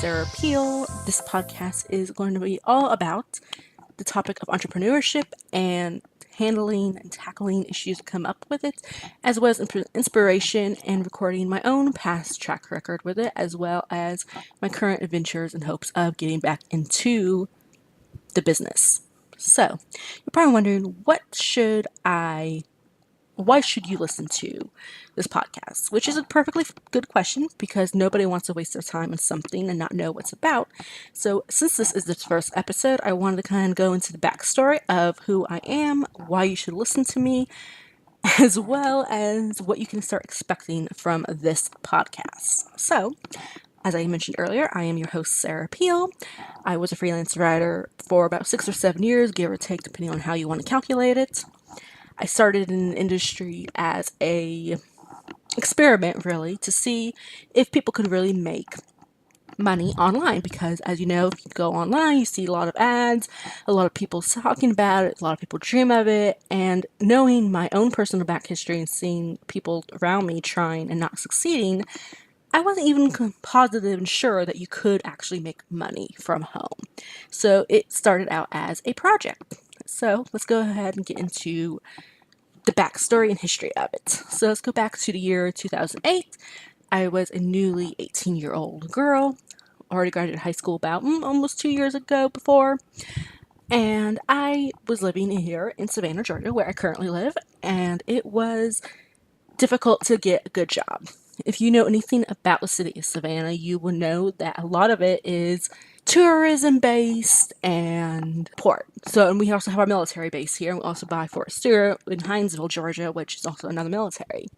Sarah Peel. This podcast is going to be all about the topic of entrepreneurship and handling and tackling issues that come up with it, as well as inspiration and recording my own past track record with it, as well as my current adventures and hopes of getting back into the business. So, you're probably wondering, why should you listen to this podcast? Which is a perfectly good question because nobody wants to waste their time on something and not know what's about. So, since this is the first episode, I wanted to kind of go into the backstory of who I am, why you should listen to me, as well as what you can start expecting from this podcast. So, as I mentioned earlier, I am your host, Sarah Peel. I was a freelance writer for about 6 or 7 years, give or take, depending on how you want to calculate it. I started in the industry as a experiment, really, to see if people could really make money online, because as you know, if you go online, you see a lot of ads, a lot of people talking about it, a lot of people dream of it, and knowing my own personal back history and seeing people around me trying and not succeeding, I wasn't even positive and sure that you could actually make money from home. So it started out as a project. So let's go ahead and get into the backstory and history of it. So let's go back to the year 2008. I was a newly 18-year-old girl, already graduated high school about almost 2 years ago before. And I was living here in Savannah, Georgia, where I currently live, and it was difficult to get a good job. If you know anything about the city of Savannah, you will know that a lot of it is tourism based and port. So, and we also have our military base here. We also buy Fort Stewart in Hinesville, Georgia, which is also another military.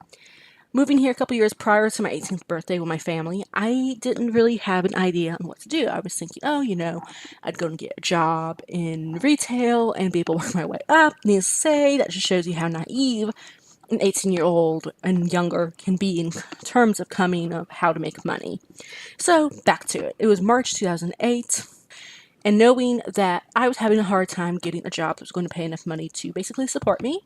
Moving here a couple years prior to my 18th birthday with my family, I didn't really have an idea on what to do. I was thinking, I'd go and get a job in retail and be able to work my way up. Needless to say, that just shows you how naive an 18-year-old and younger can be in terms of coming of how to make money. So back to it. It was March 2008, and knowing that I was having a hard time getting a job that was going to pay enough money to basically support me,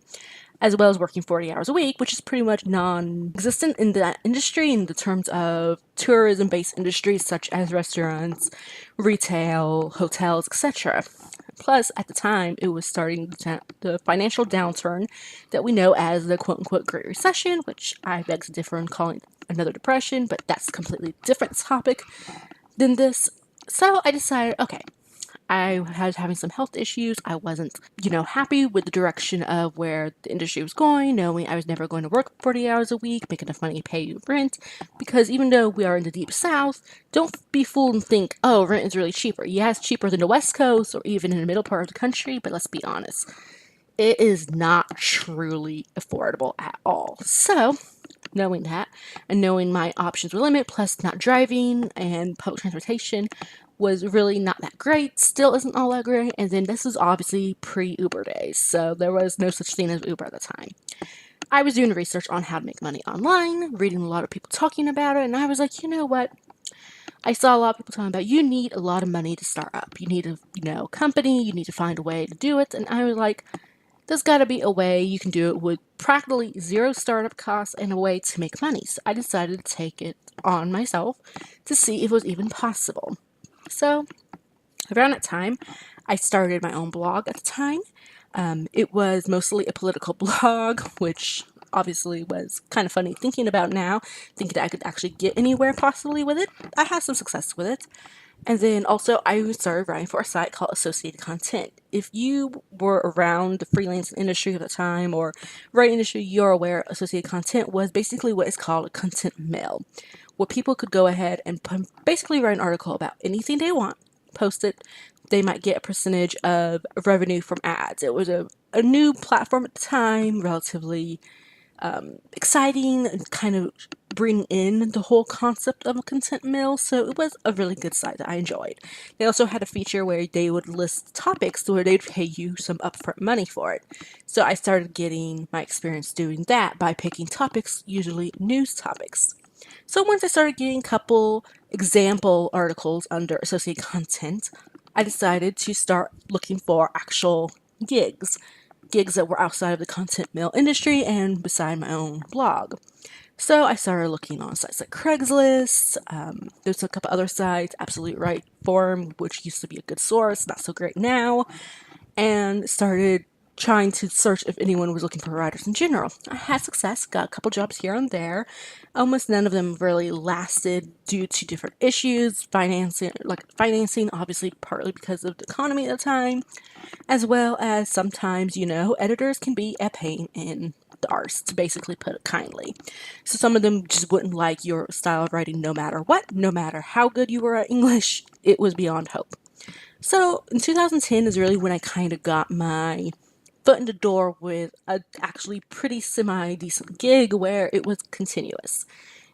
as well as working 40 hours a week, which is pretty much non-existent in that industry in the terms of tourism-based industries such as restaurants, retail, hotels, etc. Plus, at the time, it was starting the financial downturn that we know as the quote-unquote Great Recession, which I beg to differ in calling another depression, but that's a completely different topic than this. So I decided, okay, I was having some health issues. I wasn't, happy with the direction of where the industry was going, knowing I was never going to work 40 hours a week, make enough money to pay rent. Because even though we are in the deep south, don't be fooled and think, oh, rent is really cheaper. Yeah, it's cheaper than the West Coast or even in the middle part of the country, but let's be honest. It is not truly affordable at all. So, knowing that, and knowing my options were limited, plus not driving and public transportation was really not that great, still isn't all that great, and then this was obviously pre-Uber days, so there was no such thing as Uber at the time. I was doing research on how to make money online, reading a lot of people talking about it, and I was like, you know what? I saw a lot of people talking about you need a lot of money to start up. You need a company, you need to find a way to do it, and I was like, there's got to be a way you can do it with practically zero startup costs and a way to make money. So I decided to take it on myself to see if it was even possible. So around that time, I started my own blog at the time. It was mostly a political blog, which obviously was kind of funny thinking about now, thinking that I could actually get anywhere possibly with it. I had some success with it. And then also I started writing for a site called Associated Content. If you were around the freelance industry at the time or writing industry, you're aware Associated Content was basically what is called a content mill, where people could go ahead and basically write an article about anything they want, post it. They might get a percentage of revenue from ads. It was a new platform at the time, relatively exciting, and kind of bring in the whole concept of a content mill, so it was a really good site that I enjoyed. They also had a feature where they would list topics where they'd pay you some upfront money for it. So I started getting my experience doing that by picking topics, usually news topics. So once I started getting a couple example articles under associated content, I decided to start looking for actual gigs that were outside of the content mill industry and beside my own blog. So I started looking on sites like Craigslist. There's a couple other sites, Absolute Right Forum, which used to be a good source, not so great now, and started trying to search if anyone was looking for writers in general. I had success, got a couple jobs here and there. Almost none of them really lasted due to different issues, financing, obviously partly because of the economy at the time, as well as sometimes, editors can be a pain in the arse, to basically put it kindly. So some of them just wouldn't like your style of writing no matter what, no matter how good you were at English, it was beyond hope. So in 2010 is really when I kind of got my foot in the door with a actually pretty semi decent gig where it was continuous.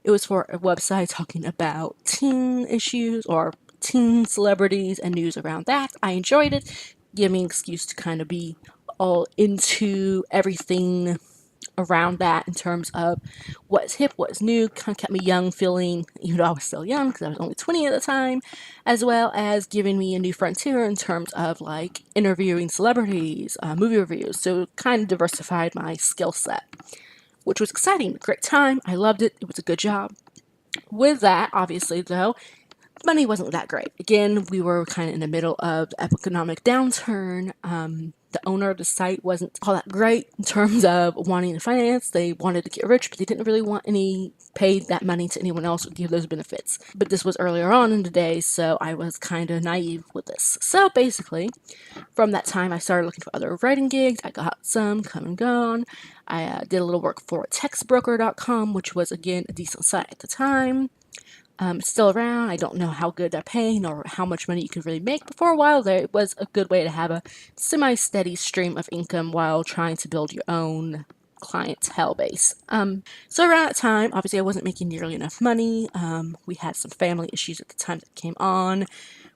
It was for a website talking about teen issues or teen celebrities and news around that. I enjoyed it, gave me an excuse to kind of be all into everything around that in terms of what's hip, what's new, kind of kept me young feeling, even though I was still young because I was only 20 at the time, as well as giving me a new frontier in terms of like interviewing celebrities, movie reviews. So it kind of diversified my skill set, which was exciting. Great time. I loved it. It was a good job. With that, obviously, though, money wasn't that great. Again, we were kind of in the middle of the economic downturn. The owner of the site wasn't all that great in terms of wanting to finance. They wanted to get rich, but they didn't really want any paid that money to anyone else or give those benefits. But this was earlier on in the day, so I was kind of naive with this. So basically, from that time, I started looking for other writing gigs. I got some, come and gone. I did a little work for textbroker.com, which was, again, a decent site at the time. It's still around. I don't know how good they're paying or how much money you can really make, but for a while there, it was a good way to have a semi-steady stream of income while trying to build your own clientele base. So around that time, obviously I wasn't making nearly enough money. We had some family issues at the time that came on,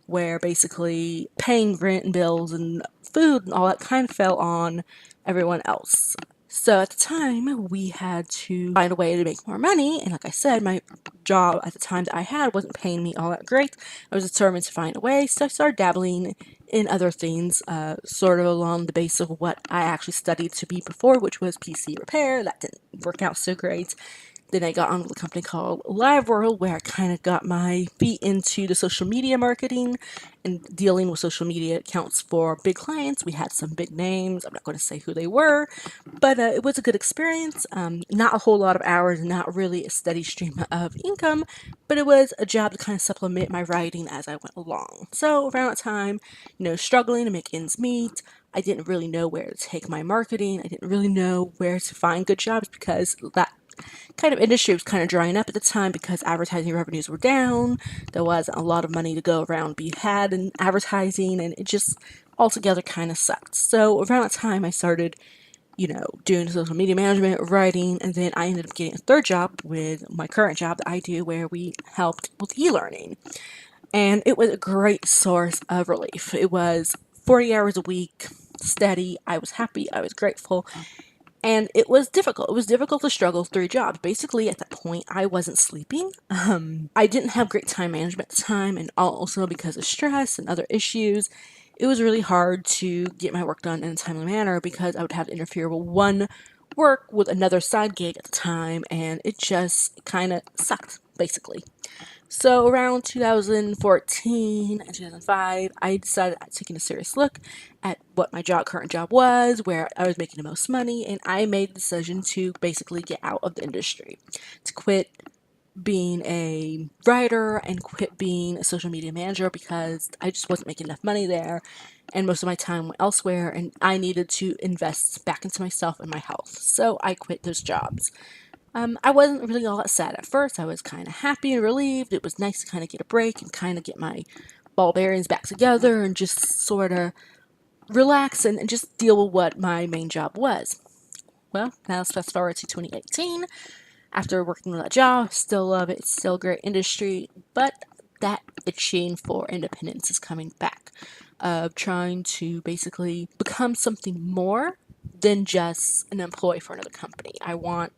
where basically paying rent and bills and food and all that kind of fell on everyone else. So at the time, we had to find a way to make more money. And like I said, my job at the time that I had wasn't paying me all that great. I was determined to find a way. So I started dabbling in other things, sort of along the base of what I actually studied to be before, which was PC repair. That didn't work out so great. Then I got on with a company called Live World, where I kind of got my feet into the social media marketing and dealing with social media accounts for big clients. We had some big names. I'm not going to say who they were, but it was a good experience. Not a whole lot of hours, not really a steady stream of income, but it was a job to kind of supplement my writing as I went along. So around that time, struggling to make ends meet. I didn't really know where to take my marketing. I didn't really know where to find good jobs because that kind of industry was kind of drying up at the time because advertising revenues were down. There wasn't a lot of money to go around be had in advertising, and it just altogether kind of sucked. So around that time, I started, doing social media management, writing, and then I ended up getting a third job with my current job that I do where we helped with e-learning. And it was a great source of relief. It was 40 hours a week, steady. I was happy. I was grateful. And it was difficult. It was difficult to struggle three jobs. Basically, at that point, I wasn't sleeping. I didn't have great time management at the time, and also because of stress and other issues, it was really hard to get my work done in a timely manner because I would have to interfere with one work with another side gig at the time, and it just kind of sucked, basically. So around 2014 and 2005, I decided on taking a serious look at what my current job was, where I was making the most money, and I made the decision to basically get out of the industry, to quit being a writer and quit being a social media manager because I just wasn't making enough money there, and most of my time went elsewhere, and I needed to invest back into myself and my health. So I quit those jobs. I wasn't really all that sad at first. I was kind of happy and relieved. It was nice to kind of get a break and kind of get my ball bearings back together and just sort of relax and just deal with what my main job was. Well, now let's fast forward to 2018. After working with that job, still love it. It's still a great industry, but that itching for independence is coming back. Of trying to basically become something more than just an employee for another company. I want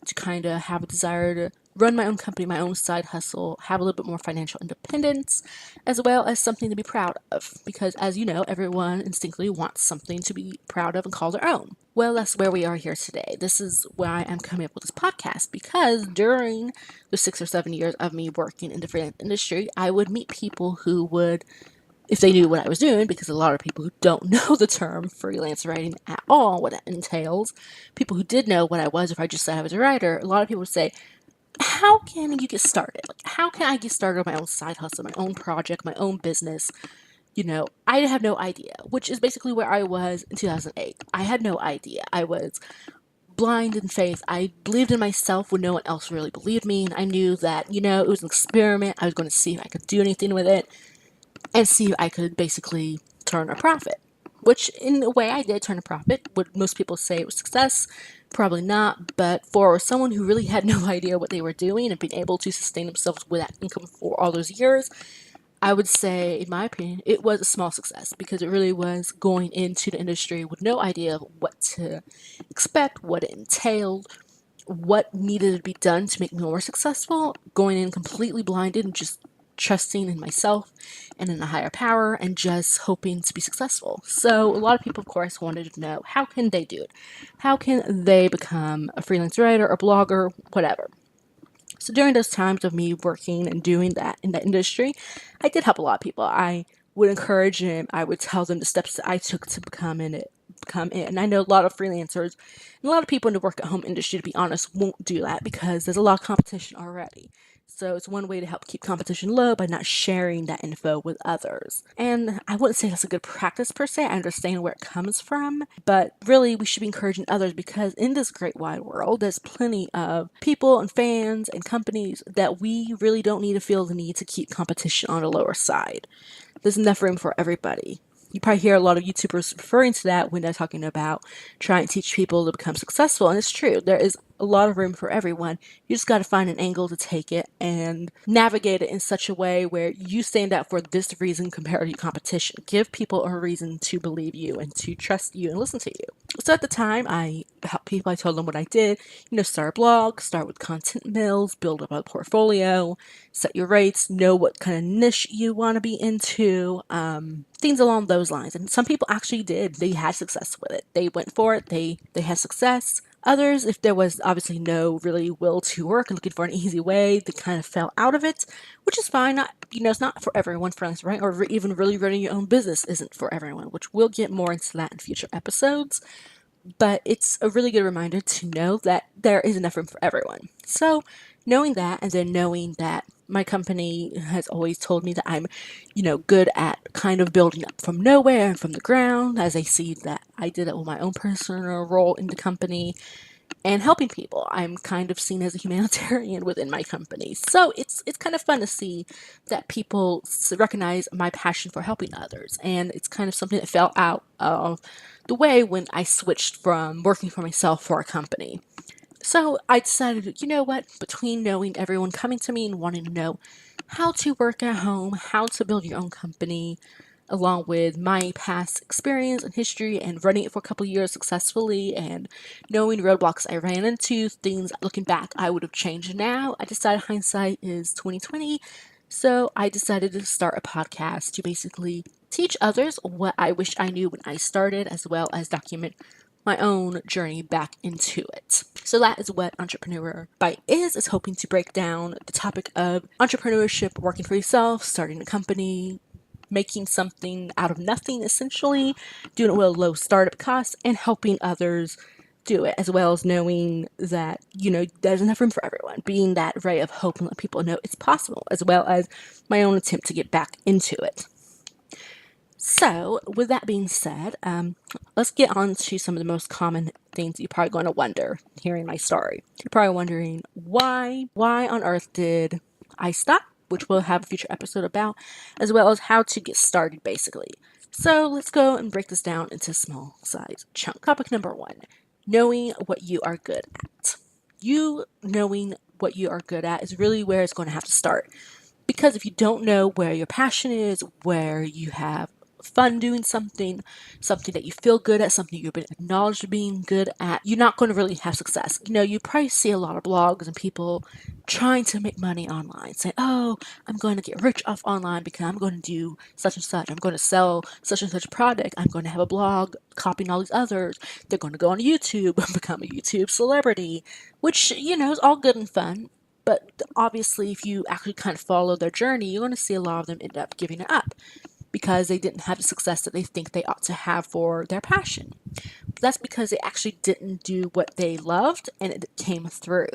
to kind of have a desire to run my own company, my own side hustle, have a little bit more financial independence, as well as something to be proud of. Because as you know, everyone instinctively wants something to be proud of and call their own. Well, that's where we are here today. This is why I'm coming up with this podcast, because during the 6 or 7 years of me working in the freelance industry, I would meet people who would, if they knew what I was doing, because a lot of people who don't know the term freelance writing at all, what it entails, people who did know what I was, if I just said I was a writer, a lot of people would say, how can you get started? Like, how can I get started on my own side hustle, my own project, my own business? I have no idea, which is basically where I was in 2008. I had no idea. I was blind in faith. I believed in myself when no one else really believed me. And I knew that, it was an experiment. I was going to see if I could do anything with it and see if I could basically turn a profit. Which, in a way, I did turn a profit. Would most people say it was success? Probably not. But for someone who really had no idea what they were doing and being able to sustain themselves with that income for all those years, I would say, in my opinion, it was a small success, because it really was going into the industry with no idea of what to expect, what it entailed, what needed to be done to make me more successful, going in completely blinded and just trusting in myself and in a higher power and just hoping to be successful. So a lot of people, of course, wanted to know, how can they do it? How can they become a freelance writer or blogger, whatever? So during those times of me working and doing that in the industry, I did help a lot of people. I would encourage them. I would tell them the steps that I took to become in it. Become in. And I know a lot of freelancers and a lot of people in the work at home industry, to be honest, won't do that because there's a lot of competition already. So it's one way to help keep competition low by not sharing that info with others. And I wouldn't say that's a good practice per se. I understand where it comes from, but really we should be encouraging others, because in this great wide world, there's plenty of people and fans and companies that we really don't need to feel the need to keep competition on the lower side. There's enough room for everybody. You probably hear a lot of YouTubers referring to that when they're talking about trying to teach people to become successful. And it's true. There is a lot of room for everyone. You just got to find an angle to take it and navigate it in such a way where you stand out for this reason compared to your competition. Give people a reason to believe you and to trust you and listen to you. So at the time, I helped people. I told them what I did. Start a blog, start with content mills, build up a portfolio, set your rates, know what kind of niche you want to be into, things along those lines. And some people actually did. They had success with it. They went for it. They had success. Others, if there was obviously no really will to work and looking for an easy way, they kind of fell out of it, which is fine. Not, it's not for everyone, friends, right? Or even really running your own business isn't for everyone, which we'll get more into that in future episodes. But it's a really good reminder to know that there is enough room for everyone. So knowing that, and then knowing that my company has always told me that I'm, good at kind of building up from nowhere and from the ground, as they see that I did it with my own personal role in the company and helping people. I'm kind of seen as a humanitarian within my company. So it's kind of fun to see that people recognize my passion for helping others. And it's kind of something that fell out of the way when I switched from working for myself for a company. So I decided, you know what, between knowing everyone coming to me and wanting to know how to work at home, how to build your own company, along with my past experience and history and running it for a couple of years successfully and knowing roadblocks I ran into, things looking back I would have changed now, I decided hindsight is 2020. So I decided to start a podcast to basically teach others what I wish I knew when I started, as well as document my own journey back into it. So that is what Entrepreneur Byte is hoping to break down the topic of entrepreneurship, working for yourself, starting a company, making something out of nothing, essentially, doing it with a low startup cost, and helping others do it, as well as knowing that, there's enough room for everyone, being that ray of hope and let people know it's possible, as well as my own attempt to get back into it. So, with that being said, let's get on to some of the most common things you're probably going to wonder hearing my story. You're probably wondering, why on earth did I stop? Which we'll have a future episode about, as well as how to get started, basically. So let's go and break this down into small size chunks. Topic number 1, knowing what you are good at. You knowing what you are good at is really where it's going to have to start. Because if you don't know where your passion is, where you have fun doing something, something that you feel good at, something you've been acknowledged for being good at, you're not going to really have success. You probably see a lot of blogs and people trying to make money online, saying, oh, I'm going to get rich off online because I'm going to do such and such. I'm going to sell such and such product. I'm going to have a blog copying all these others. They're going to go on YouTube and become a YouTube celebrity, which, is all good and fun. But obviously, if you actually kind of follow their journey, you're going to see a lot of them end up giving it up because they didn't have the success that they think they ought to have for their passion. That's because they actually didn't do what they loved and it came through.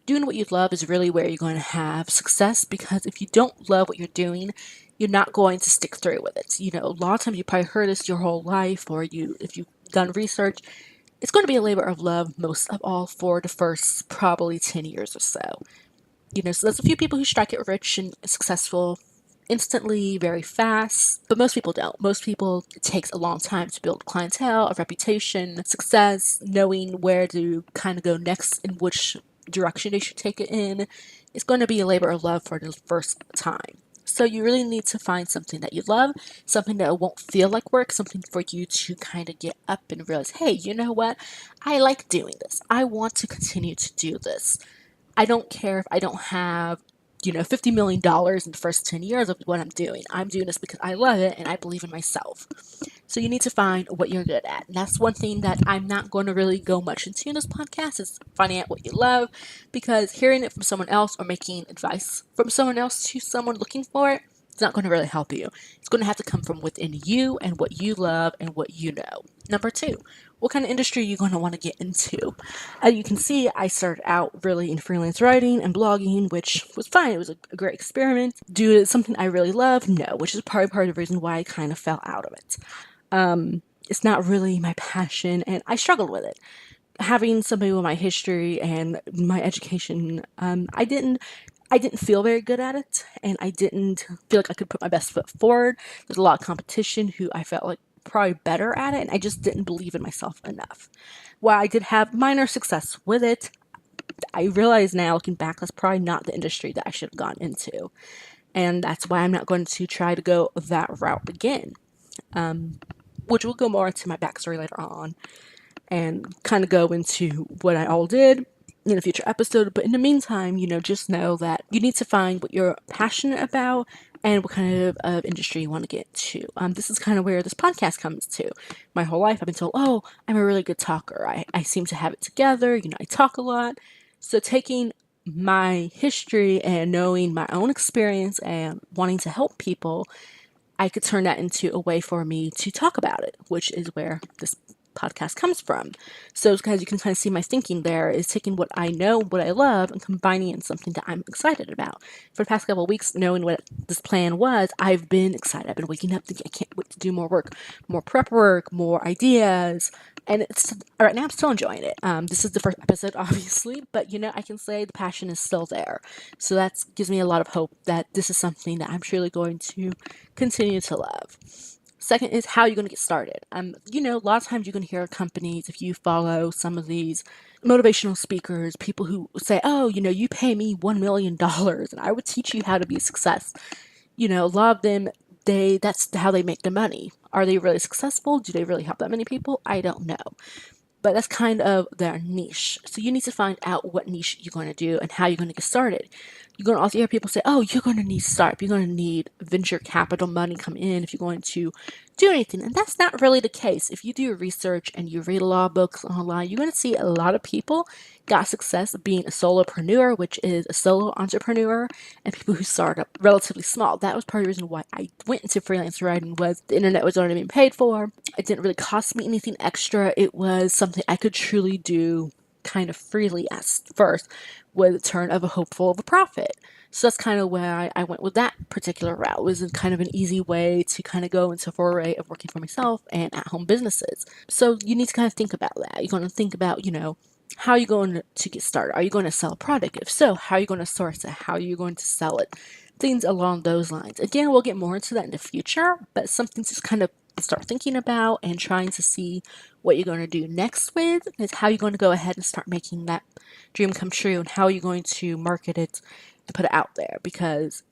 Doing what you love is really where you're going to have success, because if you don't love what you're doing, you're not going to stick through with it. A lot of times you probably heard this your whole life, or if you've done research, it's going to be a labor of love most of all for the first probably 10 years or so. So there's a few people who strike it rich and successful instantly, very fast, but most people don't. Most people, it takes a long time to build clientele, a reputation, success, knowing where to kind of go next and which direction they should take it in. It's going to be a labor of love for the first time. So you really need to find something that you love, something that won't feel like work, something for you to kind of get up and realize, hey, you know what? I like doing this. I want to continue to do this. I don't care if I don't have, $50 million in the first 10 years of what I'm doing. I'm doing this because I love it and I believe in myself. So you need to find what you're good at. And that's one thing that I'm not going to really go much into in this podcast, is finding out what you love, because hearing it from someone else or making advice from someone else to someone looking for it, it's not going to really help you. It's going to have to come from within you and what you love and what you know. Number 2, what kind of industry are you going to want to get into? As you can see, I started out really in freelance writing and blogging, which was fine. It was a great experiment. Do it something I really love? No, which is probably part of the reason why I kind of fell out of it. It's not really my passion, and I struggled with it. Having somebody with my history and my education, I didn't feel very good at it, and I didn't feel like I could put my best foot forward. There's a lot of competition who I felt like probably better at it, and I just didn't believe in myself enough. While I did have minor success with it, I realize now, looking back, that's probably not the industry that I should have gone into. And that's why I'm not going to try to go that route again. Which will go more into my backstory later on and kind of go into what I all did in a future episode. But in the meantime, just know that you need to find what you're passionate about and what kind of industry you want to get to. This is kind of where this podcast comes to. My whole life I've been told, oh, I'm a really good talker. I seem to have it together. I talk a lot. So taking my history and knowing my own experience and wanting to help people, I could turn that into a way for me to talk about it, which is where this podcast comes from. So as you can kind of see, my thinking there is taking what I know, what I love, and combining it in something that I'm excited about. For the past couple of weeks, knowing what this plan was, I've been excited. I've been waking up thinking I can't wait to do more work, more prep work, more ideas. And it's right now I'm still enjoying it. This is the first episode, obviously, but I can say the passion is still there. So that gives me a lot of hope that this is something that I'm truly going to continue to love. Second is how you're going to get started. A lot of times you're going to hear companies, if you follow some of these motivational speakers, people who say, oh, you pay me $1 million and I would teach you how to be a success. A lot of them, that's how they make the money. Are they really successful? Do they really help that many people? I don't know. But that's kind of their niche. So you need to find out what niche you're going to do and how you're going to get started. You're going to also hear people say, oh, you're going to need startup. You're going to need venture capital money come in if you're going to do anything. And that's not really the case. If you do your research and you read a lot of books online, you're going to see a lot of people got success being a solopreneur, which is a solo entrepreneur, and people who start up relatively small. That was part of the reason why I went into freelance writing, was the internet was already being paid for. It didn't really cost me anything extra. It was something I could truly do kind of freely at first, with a turn of a hopeful of a profit. So that's kind of where I went with that particular route. It was kind of an easy way to kind of go into a foray of working for myself and at-home businesses. So you need to kind of think about that. You're going to think about, how are you going to get started? Are you going to sell a product? If so, how are you going to source it? How are you going to sell it? Things along those lines. Again, we'll get more into that in the future, but something to just kind of start thinking about and trying to see what you're going to do next with is how you're going to go ahead and start making that dream come true, and how you're going to market it and put it out there. Because,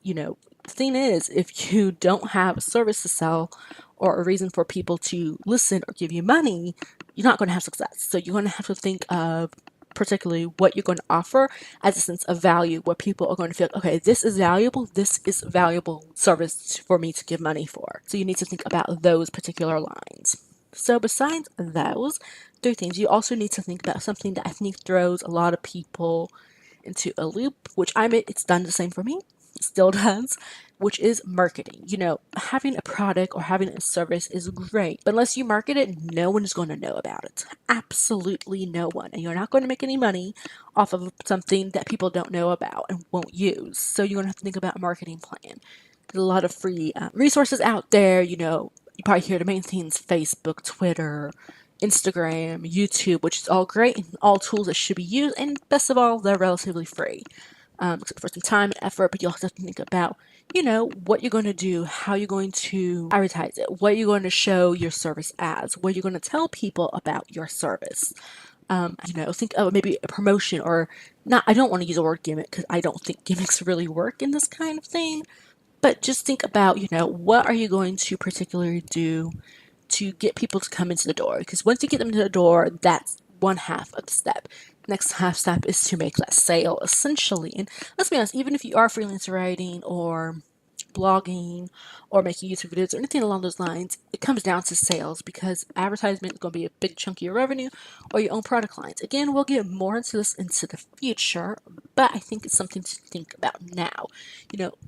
The thing is, if you don't have a service to sell or a reason for people to listen or give you money, you're not going to have success. So you're going to have to think of particularly what you're going to offer as a sense of value where people are going to feel, okay, this is valuable service for me to give money for. So you need to think about those particular lines. So besides those three things, you also need to think about something that I think throws a lot of people into a loop, which I admit it's done the same for me, it still does, which is marketing. Having a product or having a service is great, but unless you market it, no one is going to know about it. Absolutely no one. And you're not going to make any money off of something that people don't know about and won't use. So you're going to have to think about a marketing plan. There's a lot of free resources out there. You probably hear the main things: Facebook, Twitter, Instagram, YouTube, which is all great and all tools that should be used. And best of all, they're relatively free, except for some time and effort. But you also have to think about, what you're going to do, how you're going to advertise it, what you're going to show your service as, what you're going to tell people about your service. Think of maybe a promotion or not. I don't want to use the word gimmick because I don't think gimmicks really work in this kind of thing. But just think about, what are you going to particularly do to get people to come into the door? Because once you get them into the door, that's one half of the step. Next half step is to make that sale, essentially. And let's be honest, even if you are freelance writing or blogging or making YouTube videos or anything along those lines, it comes down to sales because advertisement is going to be a big chunk of your revenue or your own product lines. Again, we'll get more into this into the future, but I think it's something to think about now.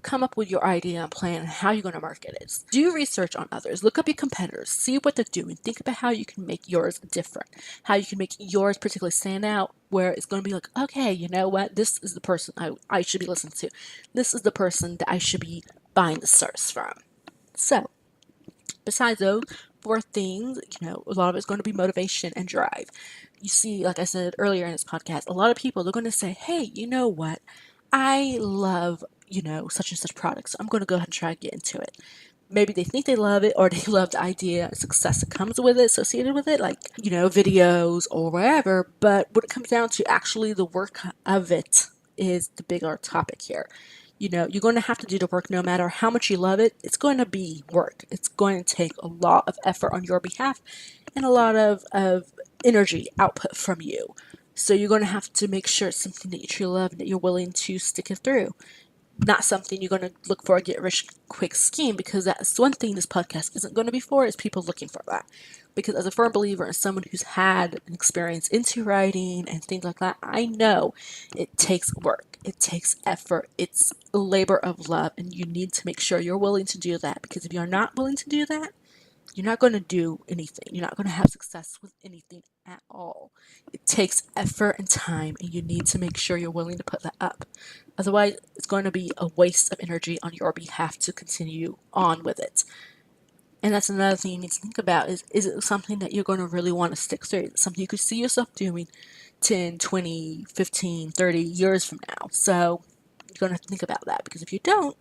Come up with your idea and plan on how you're going to market it. Do research on others, look up your competitors, see what they're doing, think about how you can make yours different, how you can make yours particularly stand out, where it's going to be like, okay, you know what, this is the person I should be listening to. This is the person that I should be buying the service from. So, besides those four things, a lot of it's going to be motivation and drive. You see, like I said earlier in this podcast, a lot of people, they're going to say, hey, you know what? I love, such and such product, so I'm going to go ahead and try to get into it. Maybe they think they love it or they love the idea and success that comes with it, associated with it, like, videos or whatever. But when it comes down to actually the work of it is the bigger topic here. You're going to have to do the work no matter how much you love it. It's going to be work. It's going to take a lot of effort on your behalf and a lot of energy output from you. So you're going to have to make sure it's something that you truly love and that you're willing to stick it through. Not something you're going to look for a get rich quick scheme, because that's one thing this podcast isn't going to be for, is people looking for that. Because as a firm believer and someone who's had an experience into writing and things like that, I know it takes work, it takes effort, it's a labor of love, and you need to make sure you're willing to do that. Because if you're not willing to do that, you're not going to do anything. You're not going to have success with anything at all. It takes effort and time, and you need to make sure you're willing to put that up. Otherwise, it's going to be a waste of energy on your behalf to continue on with it. And that's another thing you need to think about is it something that you're going to really want to stick through? Is it something you could see yourself doing 10, 20, 15, 30 years from now? So you're going to have to think about that, because if you don't,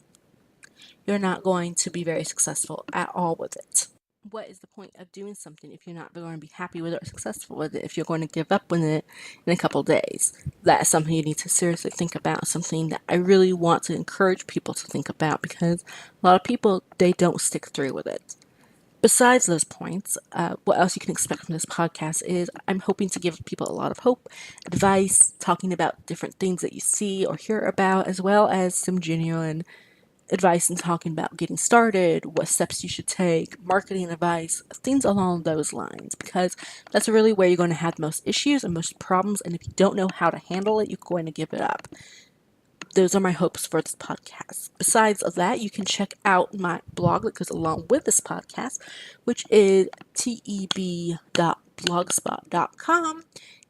you're not going to be very successful at all with it. What is the point of doing something if you're not going to be happy with it or successful with it, if you're going to give up with it in a couple of days? That is something you need to seriously think about, something that I really want to encourage people to think about, because a lot of people, they don't stick through with it. Besides those points, what else you can expect from this podcast is I'm hoping to give people a lot of hope, advice, talking about different things that you see or hear about, as well as some genuine advice and talking about getting started, what steps you should take, marketing advice, things along those lines, because that's really where you're going to have the most issues and most problems. And if you don't know how to handle it, you're going to give it up. Those are my hopes for this podcast. Besides that, you can check out my blog that goes along with this podcast, which is teb.blogspot.com.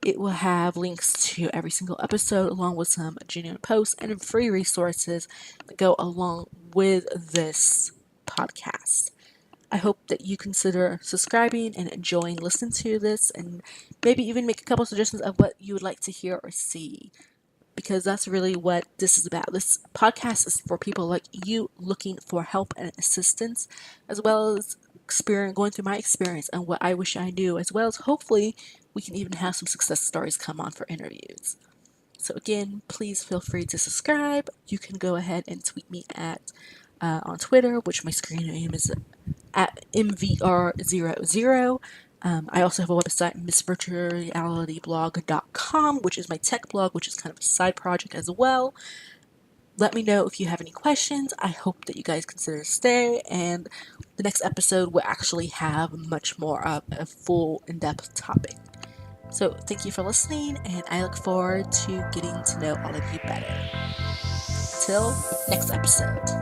It will have links to every single episode, along with some genuine posts and free resources that go along with this podcast. I hope that you consider subscribing and enjoying listening to this, and maybe even make a couple suggestions of what you would like to hear or see, because that's really what this is about. This podcast is for people like you looking for help and assistance, as well as going through my experience and what I wish I knew, as well as hopefully we can even have some success stories come on for interviews. So again, please feel free to subscribe. You can go ahead and tweet me at on Twitter, which my screen name is at MVR00. I also have a website, missvirtualrealityblog.com, which is my tech blog, which is kind of a side project as well. Let me know if you have any questions. I hope that you guys consider to stay, and the next episode will actually have much more of a full, in-depth topic. So thank you for listening, and I look forward to getting to know all of you better. Till next episode.